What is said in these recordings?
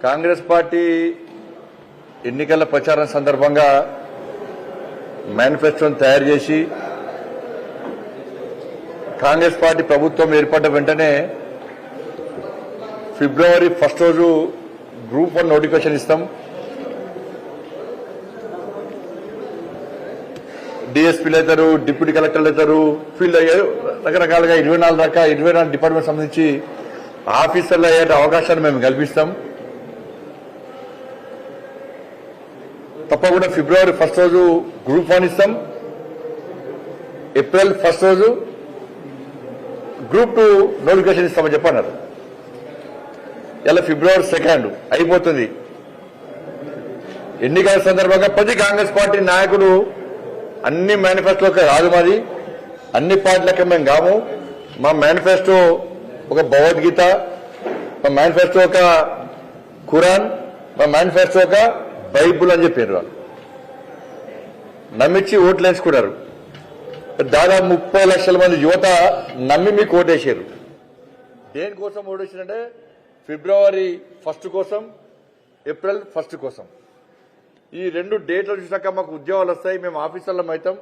Congress party ఎన్నికల ప్రచారం సందర్భంగా మేనిఫెస్టోను తయారు చేసి కాంగ్రెస్ పార్టీ ప్రభుత్వం ఏర్పడ్డ వెంటనే ఫిబ్రవరి 1 రోజు గ్రూప్ 1 నోటిఫికేషన్ ఇస్తాం. డిఎస్పీలు అవుతారు, డిప్యూటీ కలెక్టర్లు అవుతారు, ఫీల్డ్ అయ్యారు, రకరకాలుగా 24 డిపార్ట్మెంట్ సంబంధించి ఆఫీసర్లు అయ్యే అవకాశాన్ని మేము కల్పిస్తాం. తప్పకుండా ఫిబ్రవరి 1 రోజు గ్రూప్ 1 ఇస్తాం. ఏప్రిల్ 1 రోజు గ్రూప్ 2 నోటిఫికేషన్ ఇస్తామని చెప్పన్నారు. ఇలా ఫిబ్రవరి 2 అయిపోతుంది. ఎన్నికల సందర్భంగా ప్రతి కాంగ్రెస్ పార్టీ నాయకుడు అన్ని మేనిఫెస్టోకి రాదు, మాది అన్ని పార్టీలకి మేము కాము. మా మేనిఫెస్టో ఒక భగవద్గీత, మా మేనిఫెస్టో ఒక ఖురాన్, మా మేనిఫెస్టో ఒక బైబుల్ అని చెప్పారు. వాళ్ళు నమ్మించి ఓట్లు వేసుకున్నారు. దాదాపు 30 లక్షల మంది యువత నమ్మి మీకు ఓటేశారు. దేనికోసం ఓటేసారంటే ఫిబ్రవరి 1 కోసం, ఏప్రిల్ 1 కోసం. ఈ 2 డేట్లు చూసినాక మాకు ఉద్యోగాలు వస్తాయి, మేము ఆఫీసర్లం అవుతాం.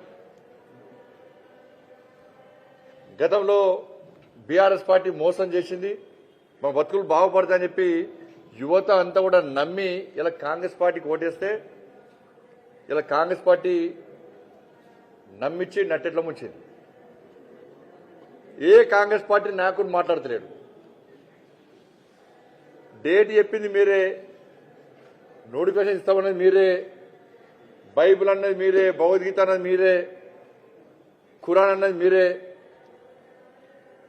గతంలో బీఆర్ఎస్ పార్టీ మోసం చేసింది, మా బతుకులు బాగుపడతాయని చెప్పి యువత అంతా కూడా నమ్మి ఇలా కాంగ్రెస్ పార్టీకి ఓటేస్తే ఇలా కాంగ్రెస్ పార్టీ నమ్మించి నట్టెట్ల ముంచింది. ఏ కాంగ్రెస్ పార్టీ నాయకుడు మాట్లాడతలేడు. డేట్ చెప్పింది మీరే, నోటిఫికేషన్ ఇస్తామన్నది మీరే, బైబిల్ అన్నది మీరే, భగవద్గీత అన్నది మీరే, ఖురాన్ అన్నది మీరే.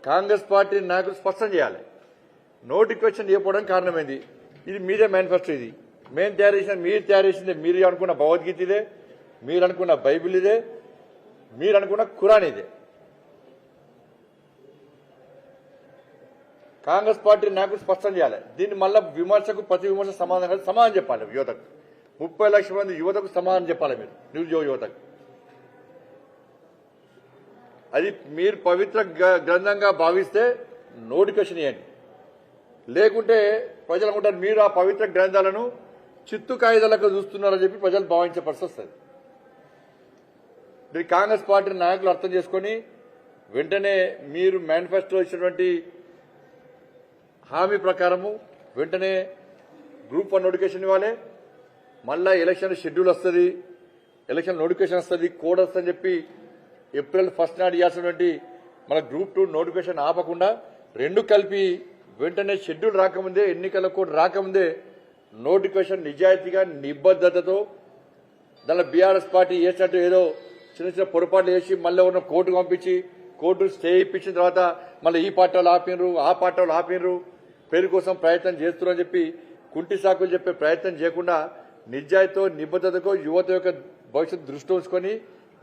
కాంగ్రెస్ పార్టీ నాయకులు స్పష్టం చేయాలి. నోటిఫికేషన్ ఇవ్వడానికి కారణమైంది ఇది మీరే మేనిఫెస్టో. ఇది మేము తయారు చేసిన, మీరు తయారు చేసిందే. మీరు అనుకున్న భగవద్గీత ఇదే, మీరు అనుకున్న బైబిల్ ఇదే, మీరు అనుకున్న ఖురాన్ ఇదే. కాంగ్రెస్ పార్టీ నాయకులు స్పష్టం చేయాలి. దీన్ని మళ్ళా విమర్శకు ప్రతి విమర్శ సమాధానం చెప్పాలి. యువతకు 30 లక్షల మంది యువతకు సమాధానం చెప్పాలి. మీరు నిరుద్యోగ యువతకు అది మీరు పవిత్ర గ్రంథంగా భావిస్తే నోటిఫికేషన్ ఇవ్వండి. లేకుంటే ప్రజలు అనుకుంటారు మీరు ఆ పవిత్ర గ్రంథాలను చిత్తు కాయిదాలకు చూస్తున్నారని చెప్పి ప్రజలు భావించే పరిస్థితి వస్తుంది. దీన్ని కాంగ్రెస్ పార్టీ నాయకులు అర్థం చేసుకుని వెంటనే మీరు మేనిఫెస్టోలో ఇచ్చినటువంటి హామీ ప్రకారము వెంటనే గ్రూప్ 1 నోటిఫికేషన్ ఇవ్వాలి. మళ్ళా ఎలక్షన్ షెడ్యూల్ వస్తుంది, ఎలక్షన్ నోటిఫికేషన్ వస్తుంది, కోడ్ వస్తుందని చెప్పి ఏప్రిల్ 1 నాడు ఇవ్వాల్సినటువంటి మన గ్రూప్ 2 నోటిఫికేషన్ ఆపకుండా 2 కలిపి వెంటనే షెడ్యూల్ రాకముందే, ఎన్నికల కోడ్ రాకముందే నోటిఫికేషన్ నిజాయితీగా నిబద్దతతో దానిలో బీఆర్ఎస్ పార్టీ చేసినట్టు ఏదో చిన్న చిన్న పొరపాట్లు చేసి మళ్ళీ ఉన్న కోర్టుకు పంపించి కోర్టు స్టే ఇప్పించిన తర్వాత మళ్ళీ ఈ పార్టీ వాళ్ళు ఆపినరు, ఆ పార్టీ వాళ్ళు ఆపినరు, పేరు కోసం ప్రయత్నం చేస్తున్నారని చెప్పి కుంటి సాకులు చెప్పే ప్రయత్నం చేయకుండా నిజాయితీతో నిబద్దతతో యువత యొక్క భవిష్యత్తు దృష్టి ఉంచుకొని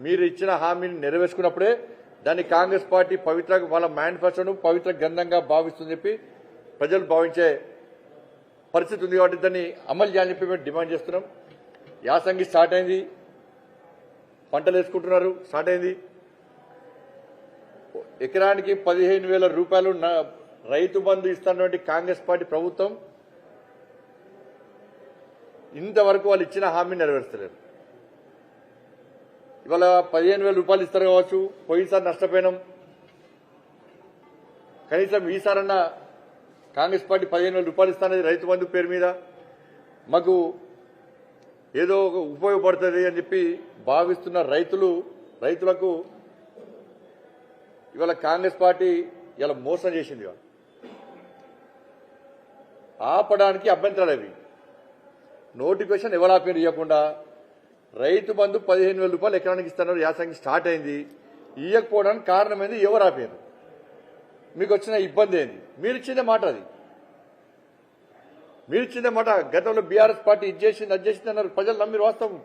మీరు ఇచ్చిన హామీని నెరవేర్చుకున్నప్పుడే దాన్ని కాంగ్రెస్ పార్టీ పవిత్ర వాళ్ళ మేనిఫెస్టోను పవిత్ర గ్రంథంగా భావిస్తుందని చెప్పి ప్రజలు భావించే పరిస్థితి ఉంది. కాబట్టి దాన్ని అమలు చేయాలని చెప్పి మేము డిమాండ్ చేస్తున్నాం. యాసంగి స్టార్ట్ అయింది, పంటలు వేసుకుంటున్నారు, స్టార్ట్ అయింది. ఎకరానికి 15,000 రూపాయలు రైతు బంధు ఇస్తున్నటువంటి కాంగ్రెస్ పార్టీ ప్రభుత్వం ఇంతవరకు వాళ్ళు ఇచ్చిన హామీ నెరవేర్చలేరు. ఇవాళ 15,000 రూపాయలు ఇస్తారు కావచ్చు, పోయినసారి నష్టపోయినాం. కనీసం ఈసారన్నా కాంగ్రెస్ పార్టీ 15,000 రూపాయలు ఇస్తానది రైతు బంధు పేరు మీద మాకు ఏదో ఉపయోగపడుతుంది అని చెప్పి భావిస్తున్న రైతులకు ఇవాళ కాంగ్రెస్ పార్టీ ఇలా మోసం చేసింది. ఆపడానికి అభ్యంతరాలు అవి. నోటిఫికేషన్ ఎవరు ఆపేరు ఇవ్వకుండా రైతు బంధు 15,000 రూపాయలు ఎకరానికి ఇస్తున్నారు. యాసంగి స్టార్ట్ అయింది, ఇవ్వకపోవడానికి కారణమైంది ఎవరు ఆపారు? మీకు వచ్చిన ఇబ్బంది ఏంది? మీరు ఇచ్చిందే మాట, అది మీరు ఇచ్చిందే మాట. గతంలో బీఆర్ఎస్ పార్టీ ఇది చేసింది, అది చేసింది అన్నారు. ప్రజలు నమ్మిరు. వాస్తవం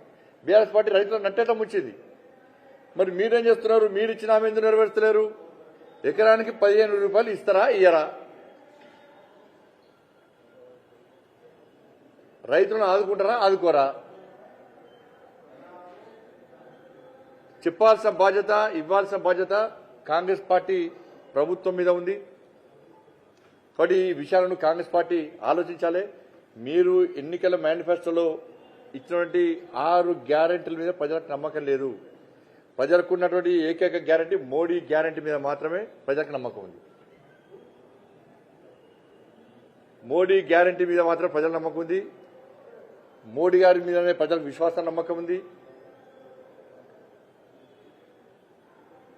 బీఆర్ఎస్ పార్టీ రైతులను నట్టేట ముంచింది. మరి మీరేం చేస్తున్నారు? మీరు ఇచ్చిన హామీ ఎందుకు నెరవేర్చలేరు? ఎకరానికి 15,000 రూపాయలు ఇస్తారా, ఇయ్యరా? రైతులను ఆదుకుంటారా, ఆదుకోరా? చెప్పాల్సిన బాధ్యత, ఇవ్వాల్సిన బాధ్యత కాంగ్రెస్ పార్టీ ప్రభుత్వం మీద ఉంది. కాబట్టి ఈ విషయాలను కాంగ్రెస్ పార్టీ ఆలోచించాలి. మీరు ఎన్నికల మేనిఫెస్టోలో ఇచ్చినటువంటి 6 గ్యారెంటీల మీద ప్రజలకు నమ్మకం లేదు. ప్రజలకు ఉన్నటువంటి ఏకైక గ్యారెంటీ మోడీ గ్యారెంటీ మీద మాత్రమే ప్రజలకు నమ్మకం ఉంది. మోడీ గ్యారెంటీ మీద మాత్రం ప్రజల నమ్మకం ఉంది. మోడీ గారి మీదనే ప్రజలకు విశ్వాసం నమ్మకం ఉంది.